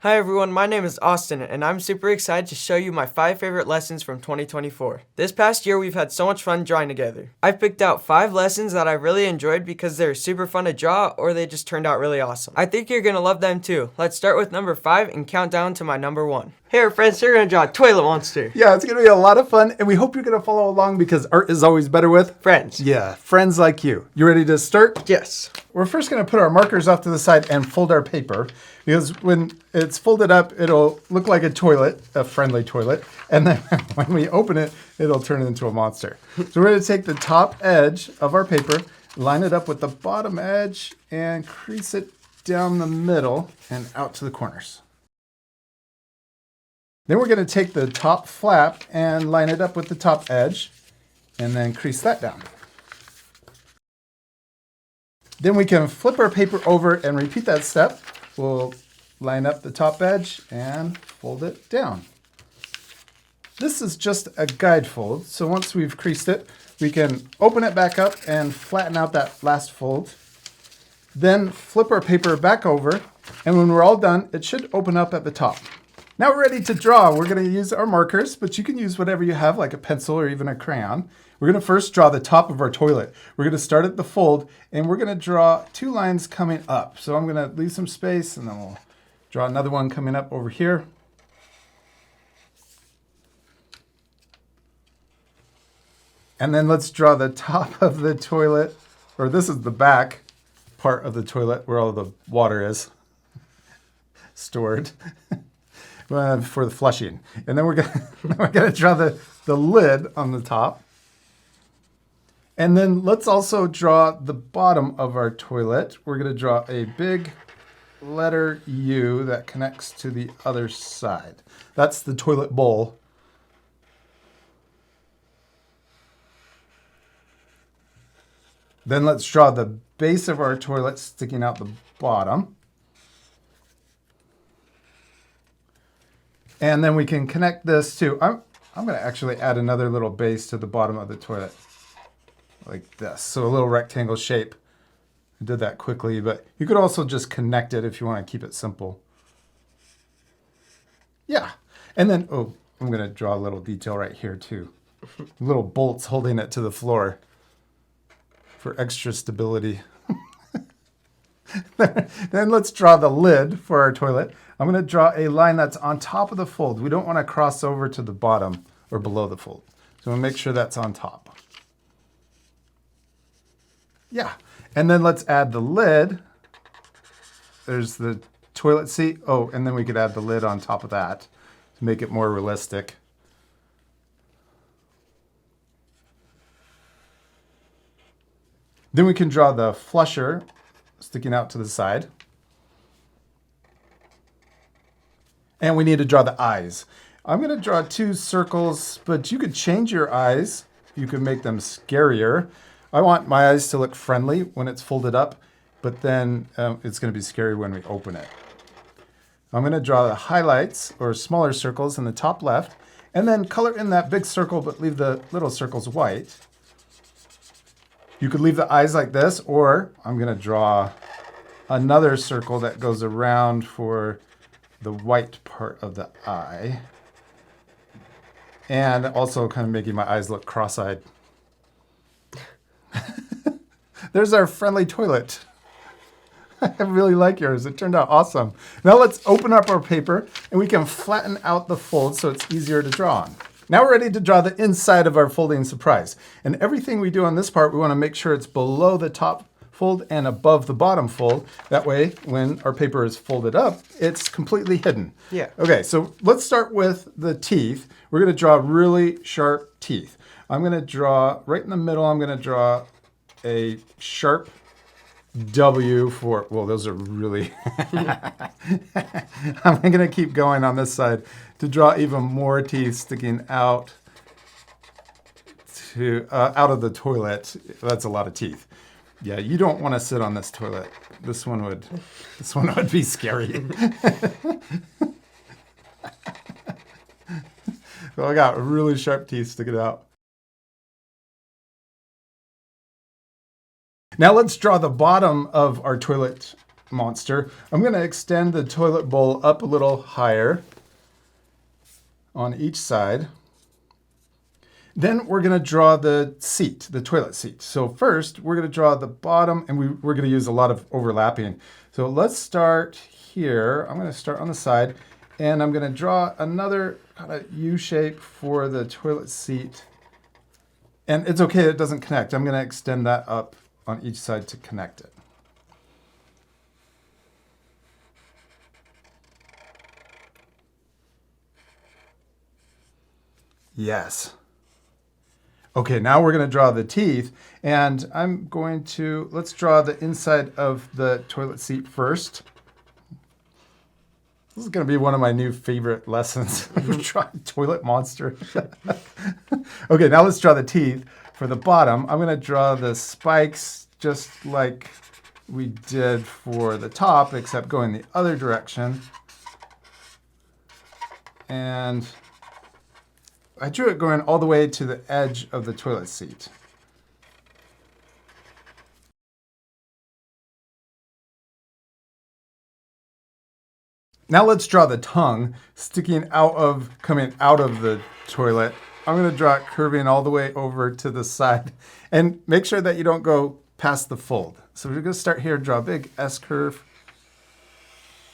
Hi everyone, my name is Austin, and I'm super excited to show you my 5 favorite lessons from 2024. This past year, we've had so much fun drawing together. I've picked out 5 lessons that I really enjoyed because they're super fun to draw or they just turned out really awesome. I think you're gonna love them too. Let's start with number 5 and count down to my number 1. Here, friends, you're gonna draw a toilet monster. Yeah, it's gonna be a lot of fun, and we hope you're gonna follow along because art is always better with Friends. Yeah, friends like you. You ready to start? Yes. We're first gonna put our markers off to the side and fold our paper because when it's folded up, it'll look like a toilet, a friendly toilet, and then when we open it, it'll turn into a monster. So we're gonna take the top edge of our paper, line it up with the bottom edge, and crease it down the middle and out to the corners. Then we're going to take the top flap and line it up with the top edge and then crease that down. Then we can flip our paper over and repeat that step. We'll line up the top edge and fold it down. This is just a guide fold, so once we've creased it, we can open it back up and flatten out that last fold. Then flip our paper back over, and when we're all done, it should open up at the top. Now we're ready to draw. We're going to use our markers, but you can use whatever you have, like a pencil or even a crayon. We're going to first draw the top of our toilet. We're going to start at the fold, and we're going to draw 2 lines coming up. So I'm going to leave some space, and then we'll draw another one coming up over here. And then let's draw the top of the toilet, or this is the back part of the toilet where all the water is stored. For the flushing. And then we're gonna draw the lid on the top. And then let's also draw the bottom of our toilet. We're gonna draw a big letter U that connects to the other side. That's the toilet bowl. Then let's draw the base of our toilet sticking out the bottom. And then we can connect this to, I'm going to actually add another little base to the bottom of the toilet, like this. So a little rectangle shape. I did that quickly, but you could also just connect it if you want to keep it simple. Yeah. And then, oh, I'm going to draw a little detail right here too. Little bolts holding it to the floor for extra stability. Then let's draw the lid for our toilet. I'm going to draw a line that's on top of the fold. We don't want to cross over to the bottom or below the fold. So we'll make sure that's on top. Yeah. And then let's add the lid. There's the toilet seat. Oh, and then we could add the lid on top of that to make it more realistic. Then we can draw the flusher sticking out to the side. And we need to draw the eyes. I'm going to draw 2 circles, but you could change your eyes. You can make them scarier. I want my eyes to look friendly when it's folded up, but then it's going to be scary when we open it. I'm going to draw the highlights or smaller circles in the top left, and then color in that big circle, but leave the little circles white. You could leave the eyes like this, or I'm going to draw another circle that goes around for the white part of the eye. And also kind of making my eyes look cross-eyed. There's our friendly toilet. I really like yours. It turned out awesome. Now let's open up our paper and we can flatten out the fold so it's easier to draw on. Now we're ready to draw the inside of our folding surprise. And everything we do on this part, we want to make sure it's below the top fold and above the bottom fold. That way, when our paper is folded up, it's completely hidden. Yeah. Okay, so let's start with the teeth. We're going to draw really sharp teeth. I'm going to draw, right in the middle, I'm going to draw a sharp W for, well, those are really, I'm going to keep going on this side to draw even more teeth sticking out out of the toilet. That's a lot of teeth. Yeah, you don't want to sit on this toilet. This one would be scary. So I got really sharp teeth sticking out. Now let's draw the bottom of our toilet monster, I'm going to extend the toilet bowl up a little higher on each side. Then we're going to draw the seat, the toilet seat. So first, we're going to draw the bottom, and we're going to use a lot of overlapping. So let's start here. I'm going to start on the side, and I'm going to draw another kind of U shape for the toilet seat. And it's okay, it doesn't connect. I'm going to extend that up on each side to connect it. Yes. Okay, now we're going to draw the teeth, and let's draw the inside of the toilet seat first. This is going to be one of my new favorite lessons. Draw toilet monster. Okay, now let's draw the teeth. For the bottom, I'm going to draw the spikes just like we did for the top, except going the other direction. And I drew it going all the way to the edge of the toilet seat. Now let's draw the tongue coming out of the toilet. I'm going to draw it curving all the way over to the side. And make sure that you don't go past the fold. So we're going to start here, draw a big S curve.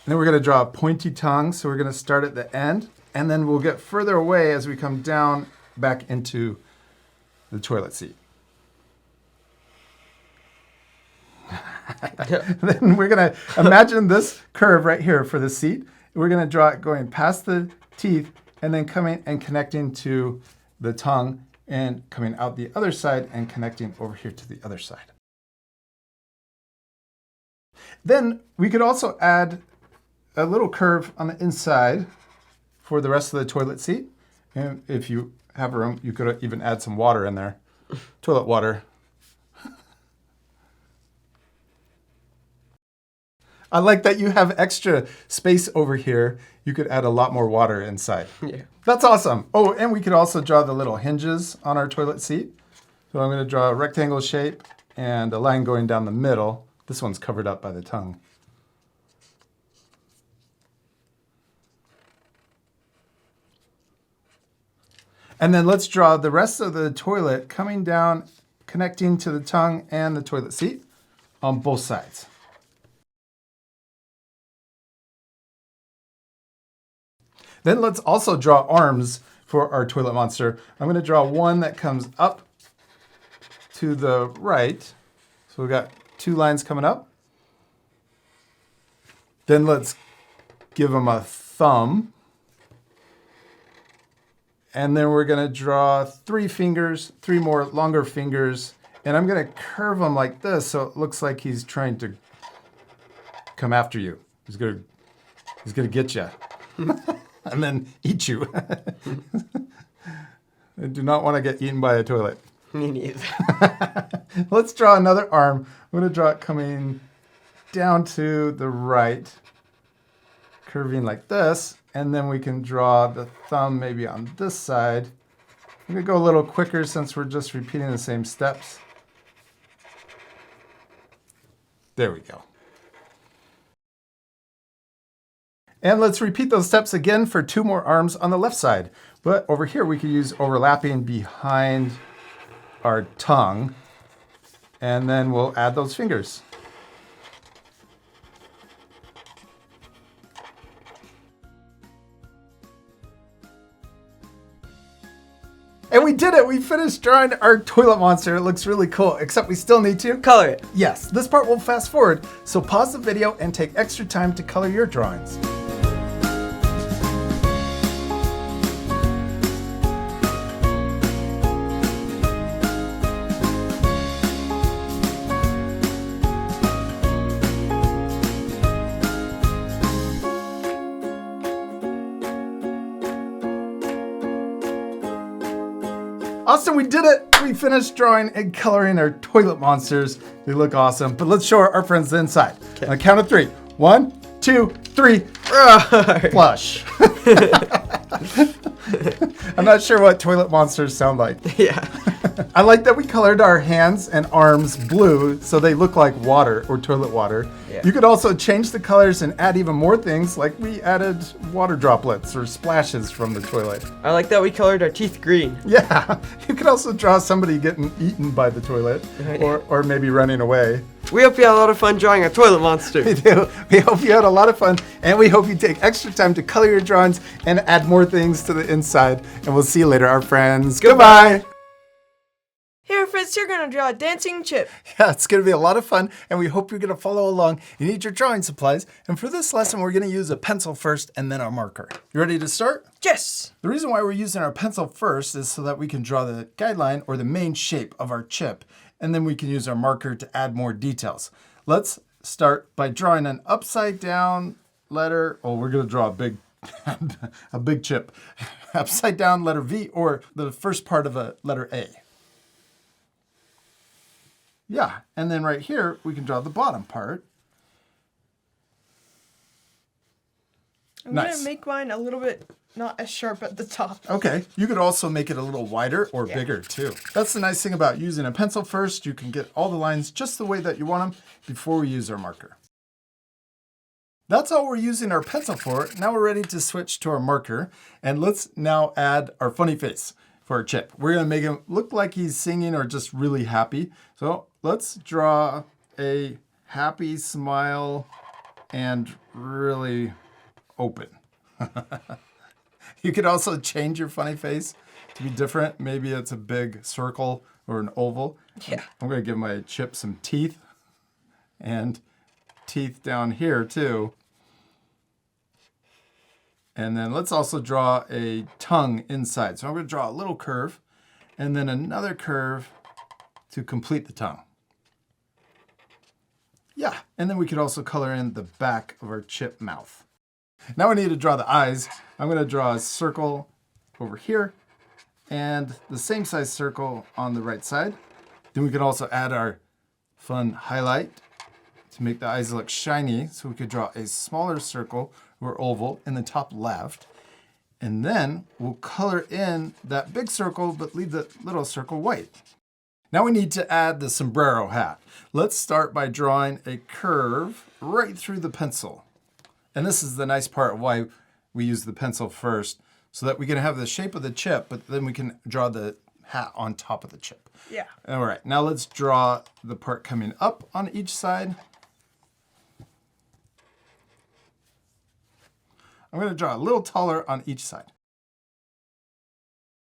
And then we're going to draw a pointy tongue. So we're going to start at the end. And then we'll get further away as we come down back into the toilet seat. Then we're going to imagine this curve right here for the seat. We're going to draw it going past the teeth and then coming and connecting to the tongue and coming out the other side and connecting over here to the other side. Then we could also add a little curve on the inside for the rest of the toilet seat. And if you have room, you could even add some water in there. Toilet water. I like that you have extra space over here. You could add a lot more water inside. Yeah. That's awesome. Oh, and we could also draw the little hinges on our toilet seat. So I'm going to draw a rectangle shape and a line going down the middle. This one's covered up by the tongue. And then let's draw the rest of the toilet coming down, connecting to the tongue and the toilet seat on both sides. Then let's also draw arms for our toilet monster. I'm going to draw one that comes up to the right. So we've got two lines coming up. Then let's give him a thumb. And then we're going to draw three more longer fingers. And I'm going to curve them like this so it looks like he's trying to come after you. He's going to get you. And then eat you. I do not want to get eaten by a toilet. Me neither. Let's draw another arm. I'm going to draw it coming down to the right, curving like this. And then we can draw the thumb maybe on this side. I'm going to go a little quicker since we're just repeating the same steps. There we go. And let's repeat those steps again for two more arms on the left side. But over here, we could use overlapping behind our tongue. And then we'll add those fingers. And we did it! We finished drawing our toilet monster. It looks really cool, except we still need to Color it. Yes, this part will fast forward, so pause the video and take extra time to color your drawings. Austin, we did it! We finished drawing and coloring our toilet monsters. They look awesome, but let's show our friends the inside. Okay. On a count of 3. 1, 2, 3. Roar. Flush. I'm not sure what toilet monsters sound like. Yeah. I like that we colored our hands and arms blue so they look like water or toilet water. Yeah. You could also change the colors and add even more things, like we added water droplets or splashes from the toilet. I like that we colored our teeth green. Yeah, you could also draw somebody getting eaten by the toilet or maybe running away. We hope you had a lot of fun drawing a toilet monster. We do. We hope you had a lot of fun, and we hope you take extra time to color your drawings and add more things to the inside. And we'll see you later, our friends. Goodbye. Here, Fritz, you're gonna draw a dancing chip. Yeah, it's going to be a lot of fun, and we hope you're going to follow along. You need your drawing supplies, and for this lesson, we're going to use a pencil first and then our marker. You ready to start? Yes. The reason why we're using our pencil first is so that we can draw the guideline or the main shape of our chip, and then we can use our marker to add more details. Let's start by drawing an upside down letter. Oh, we're going to draw a big a big chip. Upside down letter V, or the first part of a letter A. Yeah, and then right here, we can draw the bottom part. I'm gonna make mine a little bit not as sharp at the top. Okay, you could also make it a little wider or bigger too. That's the nice thing about using a pencil first. You can get all the lines just the way that you want them before we use our marker. That's all we're using our pencil for. Now we're ready to switch to our marker, and let's now add our funny face for our chip. We're gonna make him look like he's singing or just really happy. So let's draw a happy smile and really open. You could also change your funny face to be different. Maybe it's a big circle or an oval. Yeah. I'm gonna give my chip some teeth and teeth down here too. And then let's also draw a tongue inside. So I'm going to draw a little curve and then another curve to complete the tongue. Yeah, and then we could also color in the back of our chip mouth. Now we need to draw the eyes. I'm going to draw a circle over here and the same size circle on the right side. Then we can also add our fun highlight to make the eyes look shiny. So we could draw a smaller circle or oval in the top left. And then we'll color in that big circle, but leave the little circle white. Now we need to add the sombrero hat. Let's start by drawing a curve right through the pencil. And this is the nice part of why we use the pencil first, so that we can have the shape of the chip, but then we can draw the hat on top of the chip. Yeah. All right, now let's draw the part coming up on each side. I'm going to draw a little taller on each side.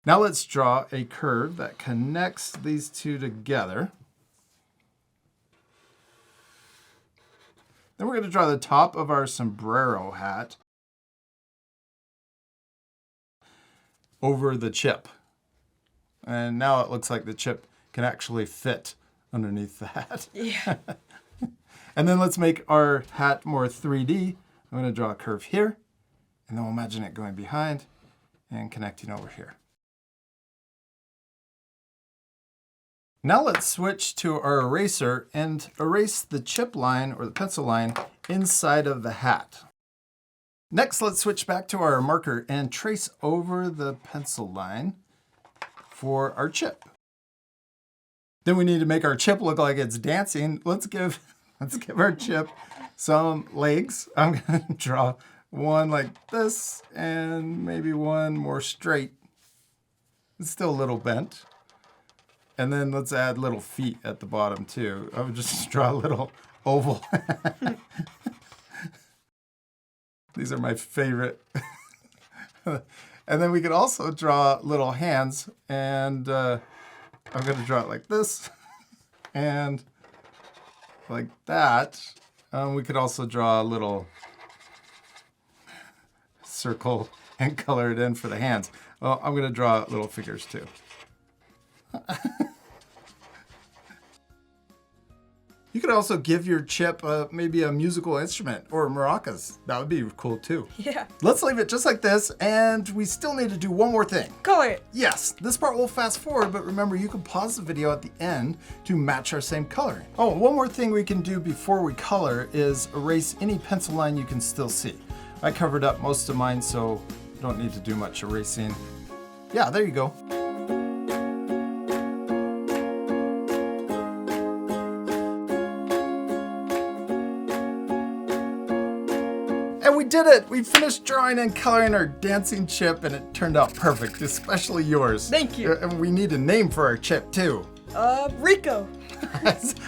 Now let's draw a curve that connects these two together. Then we're going to draw the top of our sombrero hat over the chip. And now it looks like the chip can actually fit underneath the hat. Yeah. And then let's make our hat more 3D. I'm going to draw a curve here. And then we'll imagine it going behind and connecting over here. Now let's switch to our eraser and erase the chip line or the pencil line inside of the hat. Next, let's switch back to our marker and trace over the pencil line for our chip. Then we need to make our chip look like it's dancing. Let's give our chip some legs. I'm going to draw one like this, and maybe one more straight. It's still a little bent. And then let's add little feet at the bottom too. I would just draw a little oval. These are my favorite. And then we could also draw little hands, and I'm going to draw it like this and like that. We could also draw a little circle and color it in for the hands. Well, I'm going to draw little figures too. You could also give your chip maybe a musical instrument or maracas. That would be cool too. Yeah. Let's leave it just like this, and we still need to do one more thing. Color it. Yes, this part will fast forward, but remember you can pause the video at the end to match our same coloring. Oh, one more thing we can do before we color is erase any pencil line you can still see. I covered up most of mine, so Don't need to do much erasing. Yeah, there you go. And we did it! We finished drawing and coloring our dancing chip, and it turned out perfect, especially yours. Thank you. And we need a name for our chip too. Rico.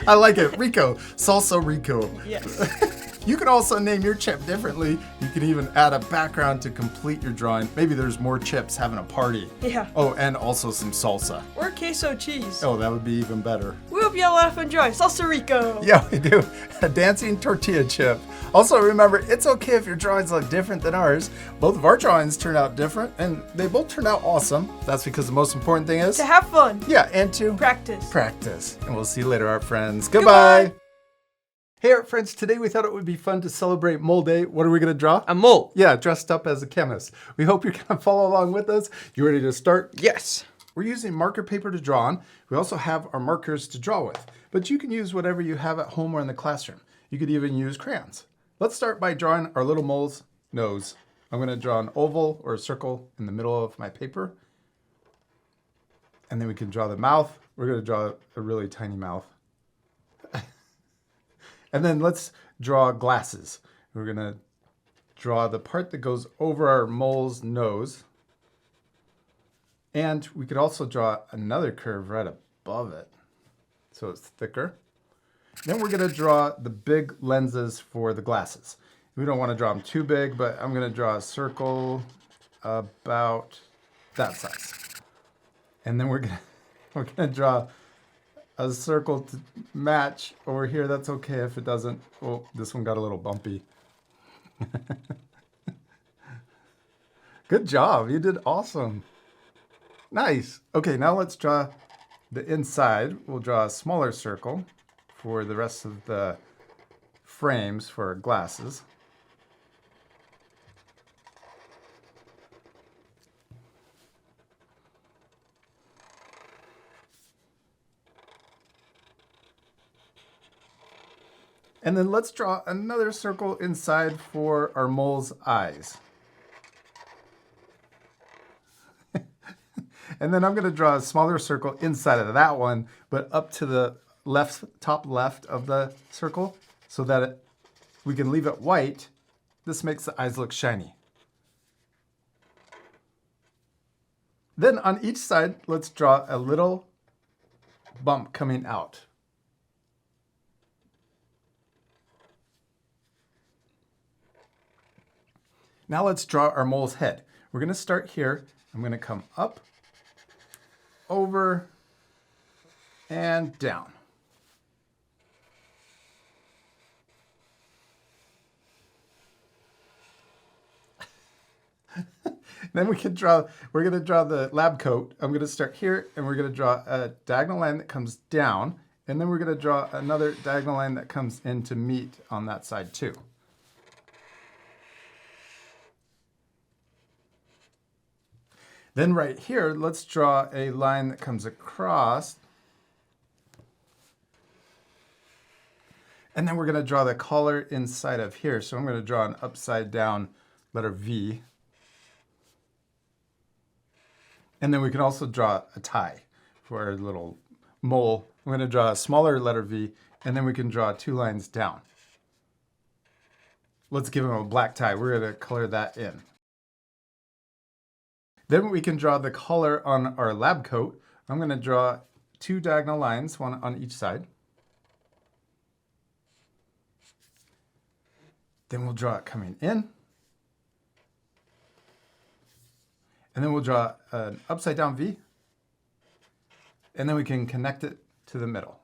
I like it. Rico. Salsa Rico. Yes. You can also name your chip differently. You can even add a background to complete your drawing. Maybe there's more chips having a party. Yeah. Oh, and also some salsa. Or queso cheese. Oh, that would be even better. We hope you all laugh and enjoy. Salsa Rico. Yeah, we do. A dancing tortilla chip. Also, remember, it's okay if your drawings look different than ours. Both of our drawings turn out different, and they both turn out awesome. That's because the most important thing is... To have fun. Yeah, and to... Practice. Practice. And we'll see you later, art friends. Goodbye. Hey, art friends. Today we thought it would be fun to celebrate Mole Day. What are we going to draw? A mole. Yeah, dressed up as a chemist. We hope you're going to follow along with us. You ready to start? Yes. We're using marker paper to draw on. We also have our markers to draw with. But you can use whatever you have at home or in the classroom. You could even use crayons. Let's start by drawing our little mole's nose. I'm going to draw an oval or a circle in the middle of my paper. And then we can draw the mouth. We're going to draw a really tiny mouth. And then let's draw glasses. We're going to draw the part that goes over our mole's nose. And we could also draw another curve right above it, so it's thicker. Then we're going to draw the big lenses for the glasses. We don't want to draw them too big, but I'm going to draw a circle about that size. And then we're going to draw a circle to match over here. That's okay if it doesn't. Oh, this one got a little bumpy. Good job. You did awesome. Nice. Okay, now let's draw the inside. We'll draw a smaller circle for the rest of the frames for our glasses. And then let's draw another circle inside for our mole's eyes. And then I'm going to draw a smaller circle inside of that one, but up to the top left of the circle so that we can leave it white. This makes the eyes look shiny. Then on each side, let's draw a little bump coming out. Now let's draw our mole's head. We're going to start here. I'm going to come up, over, and down. Then we're going to draw the lab coat. I'm going to start here, and we're going to draw a diagonal line that comes down, and then we're going to draw another diagonal line that comes in to meet on that side too. Then right here, let's draw a line that comes across. And then we're going to draw the collar inside of here. So I'm going to draw an upside down letter V. And then we can also draw a tie for our little mole. I'm going to draw a smaller letter V, and then we can draw 2 lines down. Let's give him a black tie. We're going to color that in. Then we can draw the color on our lab coat. I'm going to draw 2 diagonal lines, one on each side. Then we'll draw it coming in. And then we'll draw an upside down V. And then we can connect it to the middle.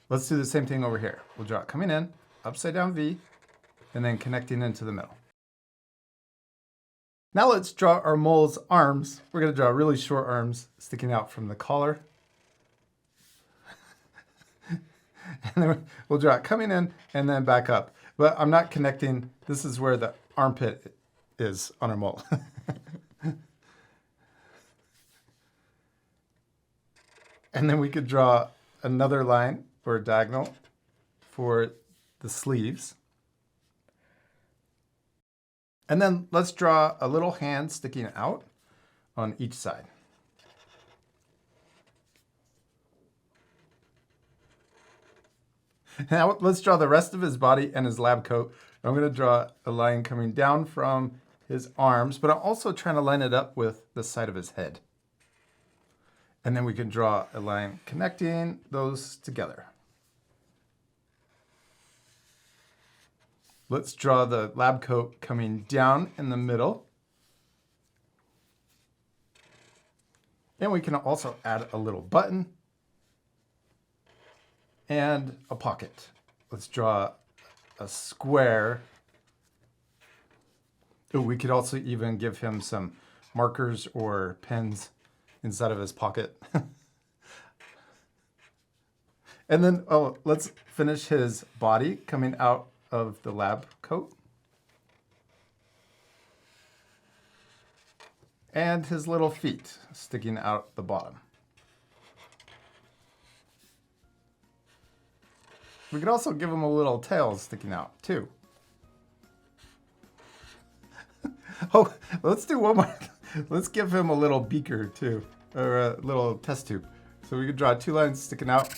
Let's do the same thing over here. We'll draw it coming in, upside down V, and then connecting into the middle. Now let's draw our mole's arms. We're going to draw really short arms sticking out from the collar. And then we'll draw it coming in and then back up. But I'm not connecting. This is where the armpit is on our mole. And then we could draw another line or a diagonal for the sleeves. And then let's draw a little hand sticking out on each side. Now let's draw the rest of his body and his lab coat. I'm going to draw a line coming down from his arms, but I'm also trying to line it up with the side of his head. And then we can draw a line connecting those together. Let's draw the lab coat coming down in the middle. And we can also add a little button and a pocket. Let's draw a square. Oh, we could also even give him some markers or pens inside of his pocket. And then, let's finish his body coming out of the lab coat. And his little feet sticking out the bottom. We could also give him a little tail sticking out too. Oh, let's do one more. Let's give him a little beaker too, or a little test tube. So we could draw 2 lines sticking out.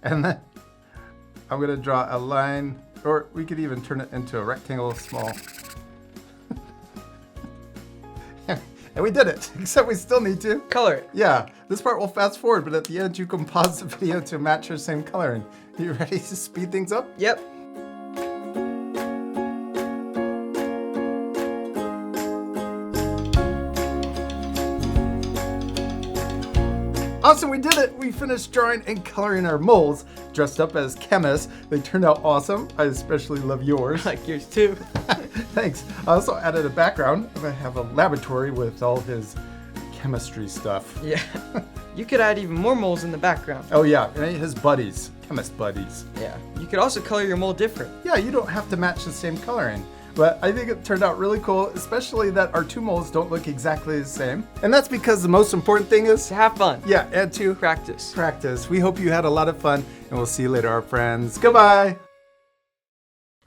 And then I'm gonna draw a line, or we could even turn it into a rectangle small. And we did it, except we still need to Color it. Yeah, this part will fast forward, but at the end you can pause the video to match your same coloring. You ready to speed things up? Yep. Awesome, we did it! We finished drawing and coloring our moles, dressed up as chemists. They turned out awesome. I especially love yours. I like yours too. Thanks. I also added a background. I have a laboratory with all his chemistry stuff. Yeah. You could add even more moles in the background. Oh yeah, and his buddies, chemist buddies. Yeah. You could also color your mole different. Yeah, you don't have to match the same coloring. But I think it turned out really cool, especially that our 2 moles don't look exactly the same. And that's because the most important thing is To have fun. yeah, and to Practice. practice. We hope you had a lot of fun, and we'll see you later, our friends. Goodbye.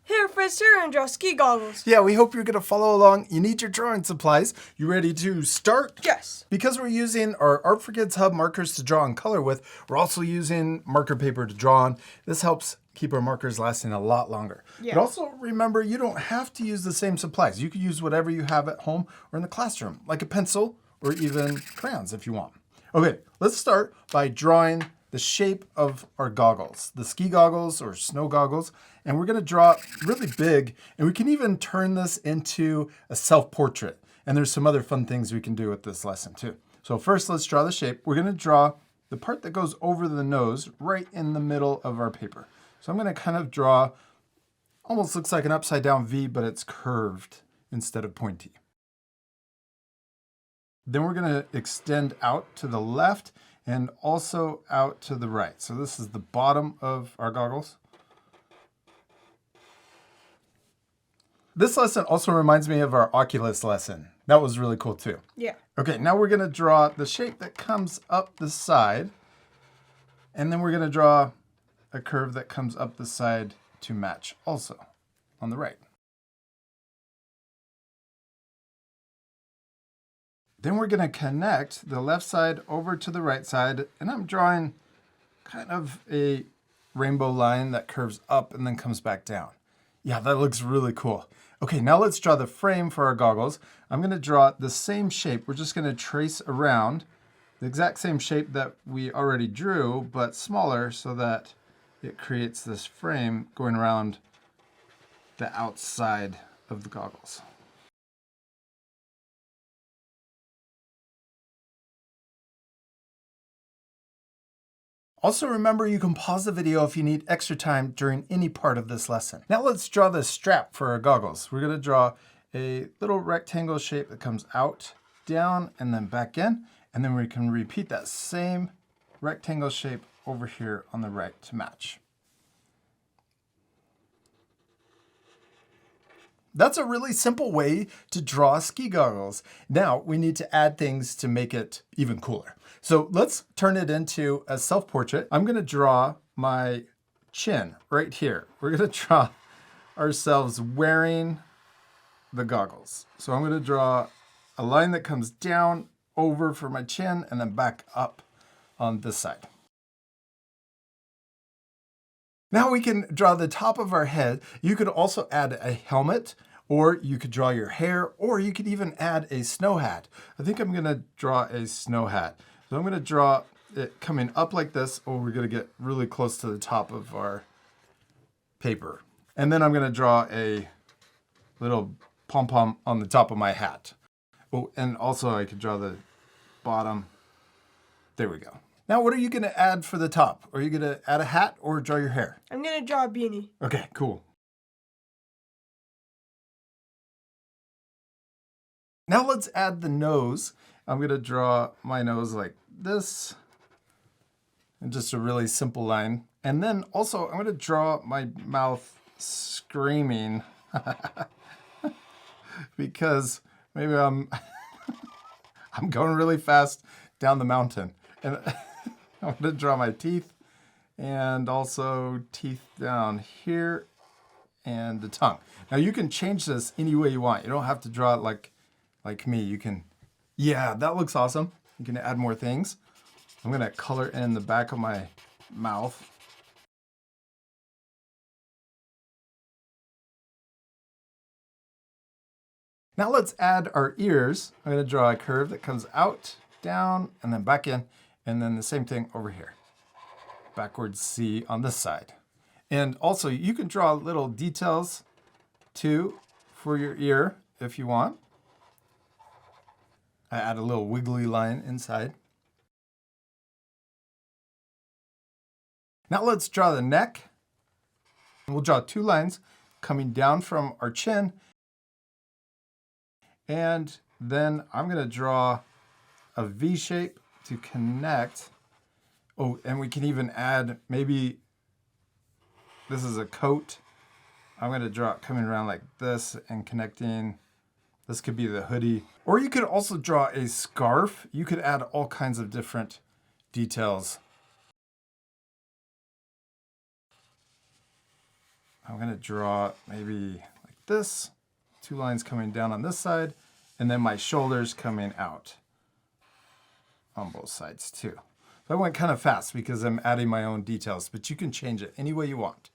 Hey, our friends, here and draw ski goggles. Yeah, we hope you're going to follow along. You need your drawing supplies. You ready to start? Yes. Because we're using our Art for Kids Hub markers to draw and color with, we're also using marker paper to draw on. This helps keep our markers lasting a lot longer. Yeah. But also remember, you don't have to use the same supplies. You could use whatever you have at home or in the classroom, like a pencil or even crayons if you want. Okay, let's start by drawing the shape of our goggles, the ski goggles or snow goggles. And we're gonna draw really big, and we can even turn this into a self-portrait. And there's some other fun things we can do with this lesson too. So first, let's draw the shape. We're gonna draw the part that goes over the nose right in the middle of our paper. So I'm gonna kind of draw, almost looks like an upside down V, but it's curved instead of pointy. Then we're gonna extend out to the left and also out to the right. So this is the bottom of our goggles. This lesson also reminds me of our Oculus lesson. That was really cool too. Yeah. Okay, now we're gonna draw the shape that comes up the side, and then we're gonna draw a curve that comes up the side to match also on the right. Then we're gonna connect the left side over to the right side, and I'm drawing kind of a rainbow line that curves up and then comes back down. Yeah, that looks really cool. Okay, now let's draw the frame for our goggles. I'm gonna draw the same shape. We're just gonna trace around the exact same shape that we already drew, but smaller so that it creates this frame going around the outside of the goggles. Also remember, you can pause the video if you need extra time during any part of this lesson. Now let's draw the strap for our goggles. We're gonna draw a little rectangle shape that comes out, down, and then back in. And then we can repeat that same rectangle shape over here on the right to match. That's a really simple way to draw ski goggles. Now we need to add things to make it even cooler. So let's turn it into a self-portrait. I'm gonna draw my chin right here. We're gonna draw ourselves wearing the goggles. So I'm going to draw a line that comes down over for my chin and then back up on this side. Now we can draw the top of our head. You could also add a helmet, or you could draw your hair, or you could even add a snow hat. I think I'm going to draw a snow hat. So I'm going to draw it coming up like this, or we're going to get really close to the top of our paper. And then I'm going to draw a little pom-pom on the top of my hat. Oh, and also I could draw the bottom. There we go. Now, what are you going to add for the top? Are you going to add a hat or draw your hair? I'm going to draw a beanie. Okay, cool. Now let's add the nose. I'm going to draw my nose like this. And just a really simple line. And then also I'm going to draw my mouth screaming because maybe I'm going really fast down the mountain. And I'm going to draw my teeth and also teeth down here and the tongue. Now you can change this any way you want. You don't have to draw it like me. You can, yeah, that looks awesome. You can add more things. I'm going to color in the back of my mouth. Now let's add our ears. I'm going to draw a curve that comes out, down, and then back in, and then the same thing over here. Backwards C on this side. And also you can draw little details too for your ear if you want. I add a little wiggly line inside. Now let's draw the neck. We'll draw 2 lines coming down from our chin. And then I'm going to draw a V shape to connect. Oh, and we can even add, maybe this is a coat. I'm going to draw it coming around like this and connecting. This could be the hoodie. Or you could also draw a scarf. You could add all kinds of different details. I'm going to draw maybe like this. 2 lines coming down on this side, and then my shoulders coming out on both sides too. So I went kind of fast because I'm adding my own details, but you can change it any way you want.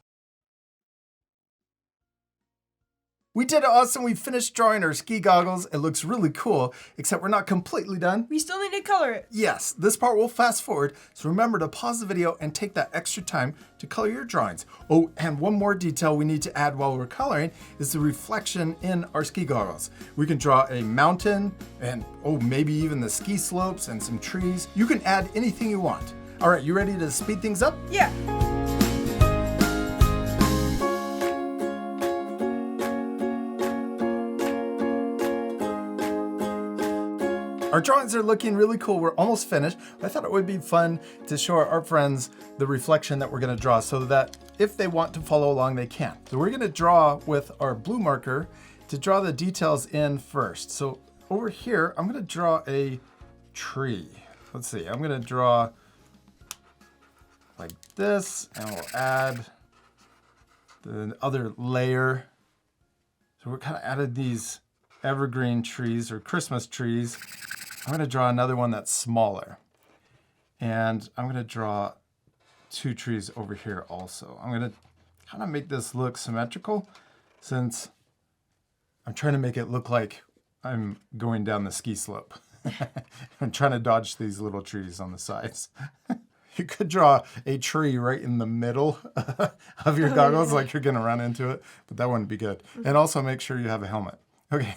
We did awesome. We finished drawing our ski goggles. It looks really cool, except we're not completely done. We still need to color it. Yes, this part will fast forward, so remember to pause the video and take that extra time to color your drawings. Oh, and one more detail we need to add while we're coloring is the reflection in our ski goggles. We can draw a mountain and, oh, maybe even the ski slopes and some trees. You can add anything you want. All right, you ready to speed things up? Yeah. Our drawings are looking really cool. We're almost finished. I thought it would be fun to show our art friends the reflection that we're going to draw so that if they want to follow along, they can. So we're going to draw with our blue marker to draw the details in first. So over here, I'm going to draw a tree. Let's see. I'm going to draw like this, and we'll add the other layer. So we're kind of added these evergreen trees or Christmas trees. I'm going to draw another one that's smaller. And I'm going to draw 2 trees over here also. I'm going to kind of make this look symmetrical since I'm trying to make it look like I'm going down the ski slope. I'm trying to dodge these little trees on the sides. You could draw a tree right in the middle of your goggles like you're going to run into it, but that wouldn't be good. And also make sure you have a helmet. Okay.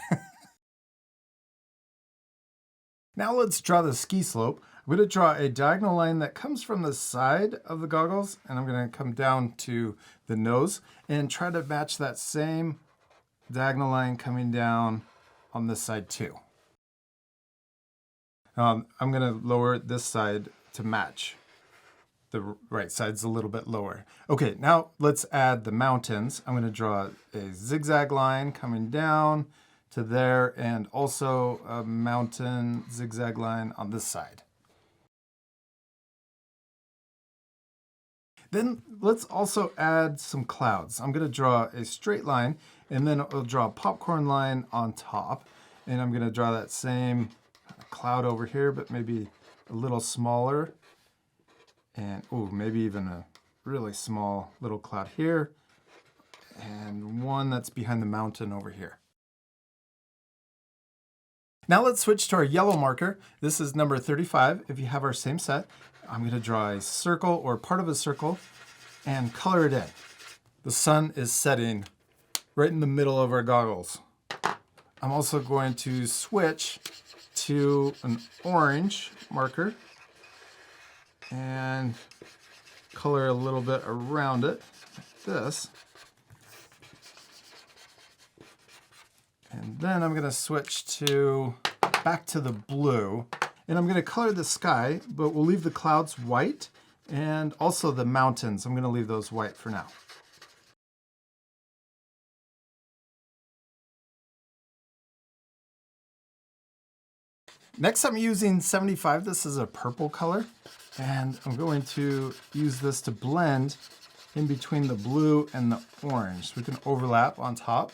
Now let's draw the ski slope. I'm going to draw a diagonal line that comes from the side of the goggles, and I'm going to come down to the nose and try to match that same diagonal line coming down on this side too. I'm going to lower this side to match. The right side's a little bit lower. Okay, now let's add the mountains. I'm going to draw a zigzag line coming down to there, and also a mountain zigzag line on this side. Then let's also add some clouds. I'm going to draw a straight line, and then I'll draw a popcorn line on top. And I'm going to draw that same cloud over here, but maybe a little smaller. And maybe even a really small little cloud here. And one that's behind the mountain over here. Now let's switch to our yellow marker. This is number 35. If you have our same set, I'm going to draw a circle or part of a circle and color it in. The sun is setting right in the middle of our goggles. I'm also going to switch to an orange marker and color a little bit around it, like this. And then I'm going to switch back to the blue. And I'm going to color the sky, but we'll leave the clouds white. And also the mountains, I'm going to leave those white for now. Next I'm using 75. This is a purple color. And I'm going to use this to blend in between the blue and the orange. So we can overlap on top.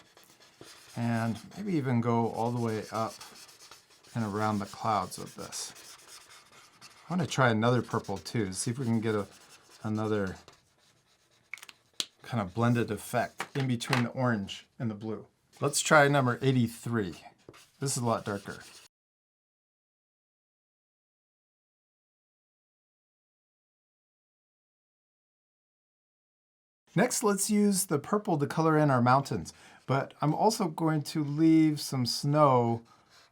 And maybe even go all the way up and around the clouds with this. I want to try another purple too, see if we can get another kind of blended effect in between the orange and the blue. Let's try number 83. This is a lot darker. Next, let's use the purple to color in our mountains. But I'm also going to leave some snow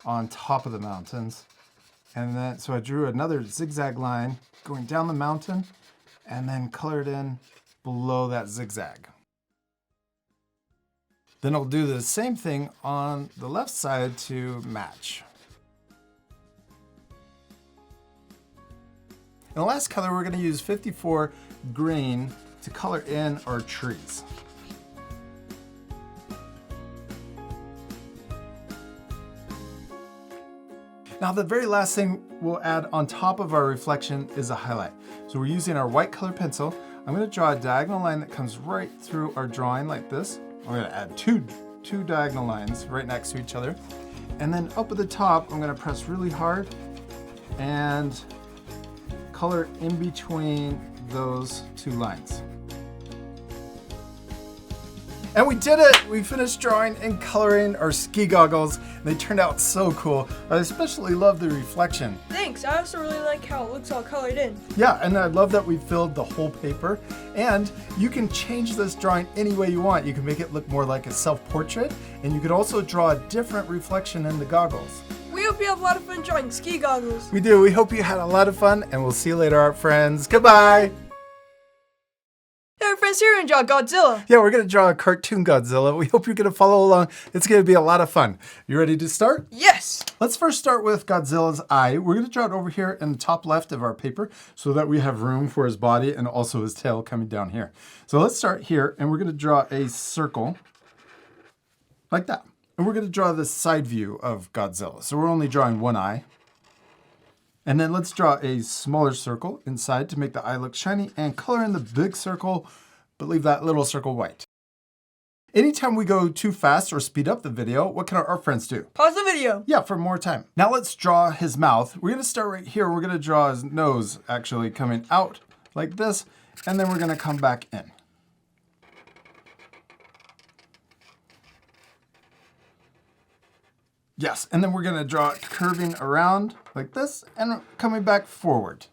on top of the mountains. And then, so I drew another zigzag line going down the mountain and then colored in below that zigzag. Then I'll do the same thing on the left side to match. In the last color, we're going to use 54 green to color in our trees. Now the very last thing we'll add on top of our reflection is a highlight. So we're using our white color pencil. I'm going to draw a diagonal line that comes right through our drawing like this. I'm going to add two diagonal lines right next to each other. And then up at the top, I'm going to press really hard and color in between those two lines. And we did it! We finished drawing and coloring our ski goggles. They turned out so cool. I especially love the reflection. Thanks. I also really like how it looks all colored in. Yeah, and I love that we filled the whole paper. And you can change this drawing any way you want. You can make it look more like a self-portrait, and you could also draw a different reflection in the goggles. We hope you have a lot of fun drawing ski goggles. We do. We hope you had a lot of fun, and we'll see you later, art friends. Goodbye! Hey, friends, here and draw Godzilla. Yeah, we're going to draw a cartoon Godzilla. We hope you're going to follow along. It's going to be a lot of fun. You ready to start? Yes. Let's first start with Godzilla's eye. We're going to draw it over here in the top left of our paper so that we have room for his body and also his tail coming down here. So let's start here, and we're going to draw a circle like that. And we're going to draw the side view of Godzilla. So we're only drawing one eye. And then let's draw a smaller circle inside to make the eye look shiny and color in the big circle, but leave that little circle white. Anytime we go too fast or speed up the video, what can our art friends do? Pause the video. Yeah, for more time. Now let's draw his mouth. We're going to start right here. We're going to draw his nose actually coming out like this, and then we're going to come back in. Yes, and then we're going to draw it curving around like this and coming back forward.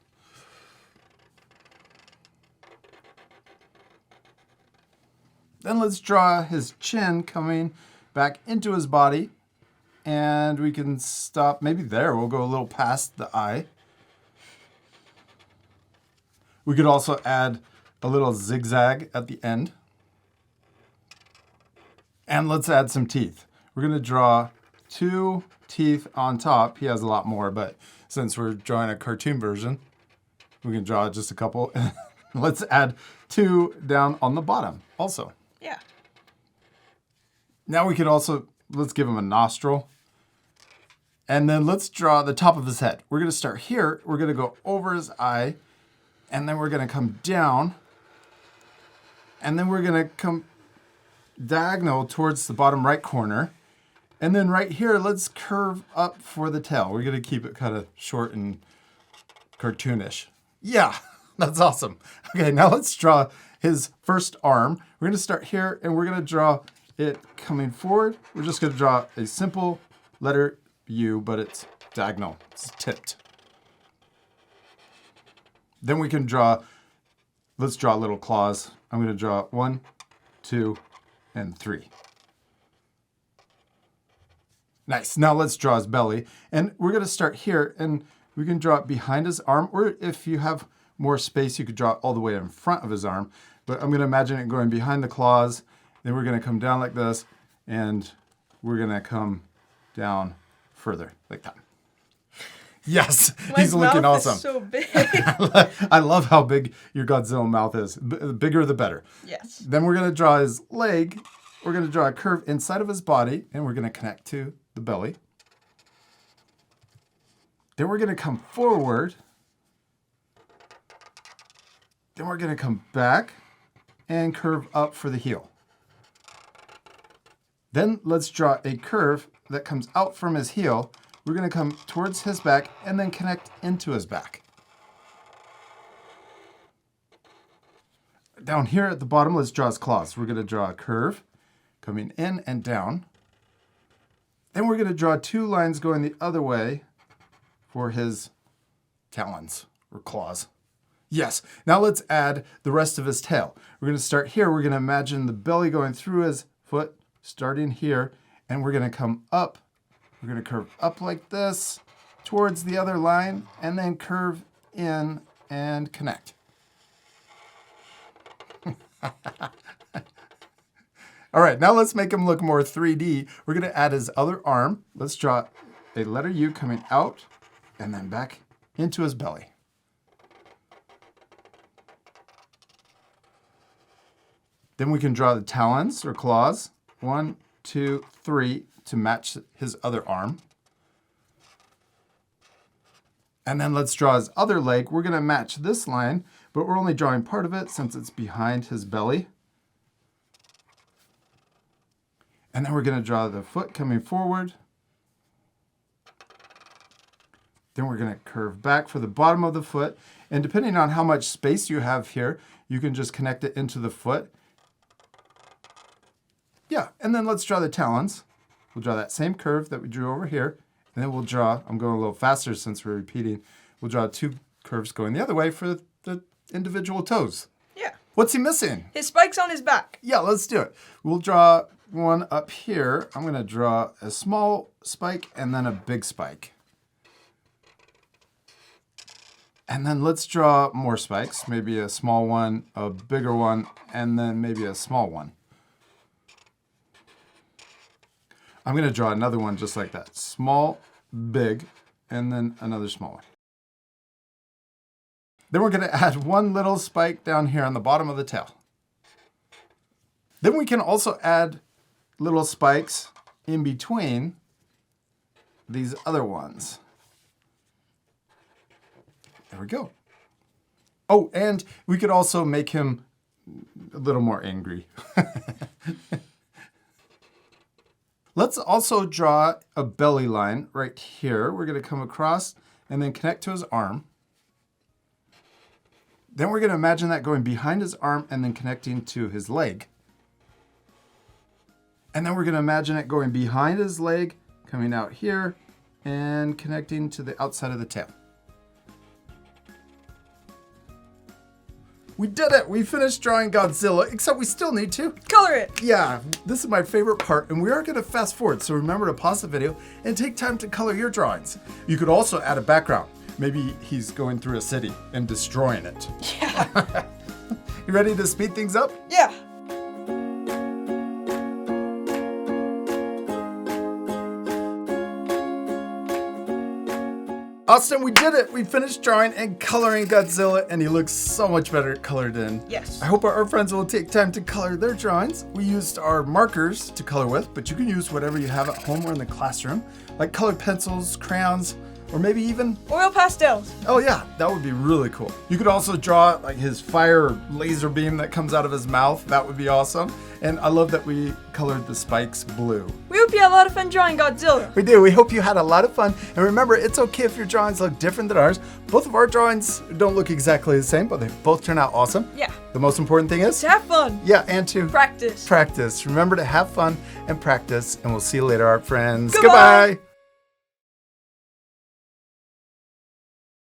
Then let's draw his chin coming back into his body, and we can stop maybe there. We'll go a little past the eye. We could also add a little zigzag at the end. And let's add some teeth. We're going to draw 2 teeth on top. He has a lot more, but since we're drawing a cartoon version, we can draw just a couple. Let's add 2 down on the bottom also. Yeah. Now we could also, let's give him a nostril. And then let's draw the top of his head. We're going to start here. We're going to go over his eye, and then we're going to come down And then we're going to come diagonal towards the bottom right corner. And then right here, let's curve up for the tail. We're going to keep it kind of short and cartoonish. Yeah, that's awesome. Okay, now let's draw his first arm. We're going to start here, and we're going to draw it coming forward. We're just going to draw a simple letter U, but it's diagonal. It's tipped. Then we can draw, let's draw little claws. I'm going to draw 1, 2, and 3. Nice. Now let's draw his belly. And we're going to start here, and we can draw it behind his arm, or if you have more space, you could draw it all the way in front of his arm. But I'm going to imagine it going behind the claws. Then we're going to come down like this, and we're going to come down further like that. Yes, he's looking awesome. Is so big. I love how big your Godzilla mouth is. The bigger, the better. Yes. Then we're going to draw his leg. We're going to draw a curve inside of his body, and we're going to connect to the belly. Then we're going to come forward. Then we're going to come back and curve up for the heel. Then let's draw a curve that comes out from his heel. We're going to come towards his back and then connect into his back. Down here at the bottom, let's draw his claws. We're going to draw a curve coming in and down. Then we're going to draw 2 lines going the other way for his talons or claws. Yes, now let's add the rest of his tail. We're going to start here. We're going to imagine the belly going through his foot, starting here, and we're going to come up. We're going to curve up like this towards the other line, and then curve in and connect. All right, now let's make him look more 3D. We're going to add his other arm. Let's draw a letter U coming out and then back into his belly. Then we can draw the talons or claws. 1, 2, 3 to match his other arm. And then let's draw his other leg. We're going to match this line, but we're only drawing part of it since it's behind his belly. And then we're going to draw the foot coming forward. Then we're going to curve back for the bottom of the foot. And depending on how much space you have here, you can just connect it into the foot. Yeah, and then let's draw the talons. We'll draw that same curve that we drew over here. And then we'll draw, I'm going a little faster since we're repeating, we'll draw 2 curves going the other way for the individual toes. Yeah. What's he missing? His spike's on his back. Yeah, let's do it. We'll draw one up here. I'm going to draw a small spike and then a big spike. And then let's draw more spikes, maybe a small one, a bigger one, and then maybe a small one. I'm going to draw another one just like that. Small, big, and then another small one. Then we're going to add one little spike down here on the bottom of the tail. Then we can also add little spikes in between these other ones. There we go. Oh, and we could also make him a little more angry. Let's also draw a belly line right here. We're going to come across and then connect to his arm. Then we're going to imagine that going behind his arm and then connecting to his leg. And then we're going to imagine it going behind his leg, coming out here, and connecting to the outside of the tail. We did it! We finished drawing Godzilla, except we still need to Color it. Yeah, this is my favorite part, and we are going to fast forward, so remember to pause the video and take time to color your drawings. You could also add a background. Maybe he's going through a city and destroying it. Yeah. You ready to speed things up? Yeah. Austin, we did it! We finished drawing and coloring Godzilla, and he looks so much better colored in. Yes. I hope our friends will take time to color their drawings. We used our markers to color with, but you can use whatever you have at home or in the classroom, like colored pencils, crayons, or maybe even, Oil pastels. oh yeah, that would be really cool. You could also draw like his fire laser beam that comes out of his mouth. That would be awesome. And I love that we colored the spikes blue. We hope you had a lot of fun drawing Godzilla. We do. We hope you had a lot of fun. And remember, it's okay if your drawings look different than ours. Both of our drawings don't look exactly the same, but they both turn out awesome. Yeah. The most important thing is? To have fun. Yeah, and to Practice. practice. Remember to have fun and practice. And we'll see you later, art friends. Goodbye. Goodbye.